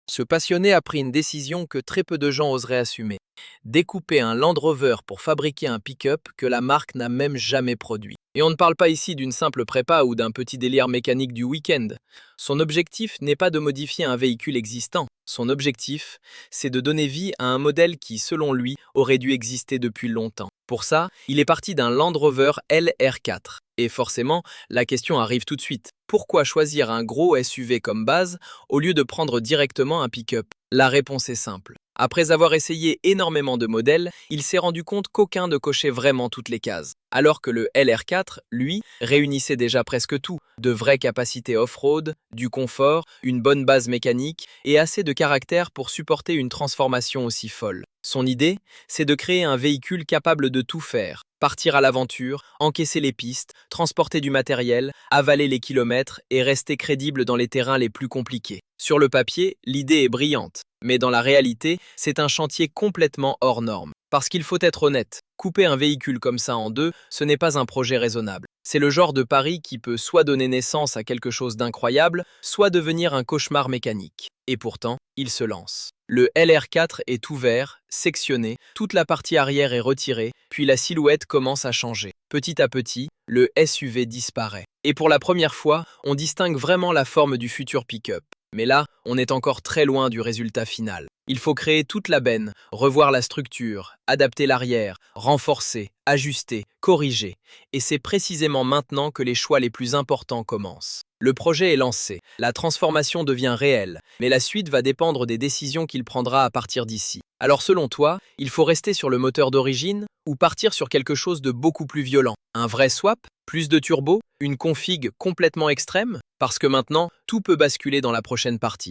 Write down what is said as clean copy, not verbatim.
Ce passionné a pris une décision que très peu de gens oseraient assumer. Découper un Land Rover pour fabriquer un pick-up que la marque n'a même jamais produit. Et on ne parle pas ici d'une simple prépa ou d'un petit délire mécanique du week-end. Son objectif n'est pas de modifier un véhicule existant. Son objectif, c'est de donner vie à un modèle qui, selon lui, aurait dû exister depuis longtemps. Pour ça, il est parti d'un Land Rover LR4. Et forcément, la question arrive tout de suite. Pourquoi choisir un gros SUV comme base au lieu de prendre directement un pick-up? La réponse est simple. Après avoir essayé énormément de modèles, il s'est rendu compte qu'aucun ne cochait vraiment toutes les cases. Alors que le LR4, lui, réunissait déjà presque tout. De vraies capacités off-road, du confort, une bonne base mécanique et assez de caractère pour supporter une transformation aussi folle. Son idée, c'est de créer un véhicule capable de tout faire. Partir à l'aventure, encaisser les pistes, transporter du matériel, avaler les kilomètres et rester crédible dans les terrains les plus compliqués. Sur le papier, l'idée est brillante, mais dans la réalité, c'est un chantier complètement hors norme. Parce qu'il faut être honnête, couper un véhicule comme ça en deux, ce n'est pas un projet raisonnable. C'est le genre de pari qui peut soit donner naissance à quelque chose d'incroyable, soit devenir un cauchemar mécanique. Et pourtant, il se lance. Le LR4 est ouvert, sectionné, toute la partie arrière est retirée, puis la silhouette commence à changer. Petit à petit, le SUV disparaît. Et pour la première fois, on distingue vraiment la forme du futur pick-up. Mais là, on est encore très loin du résultat final. Il faut créer toute la benne, revoir la structure, adapter l'arrière, renforcer, ajuster, corriger. Et c'est précisément maintenant que les choix les plus importants commencent. Le projet est lancé, la transformation devient réelle, mais la suite va dépendre des décisions qu'il prendra à partir d'ici. Alors selon toi, il faut rester sur le moteur d'origine ou partir sur quelque chose de beaucoup plus violent? Un vrai swap? Plus de turbo? Une config complètement extrême? Parce que maintenant, tout peut basculer dans la prochaine partie.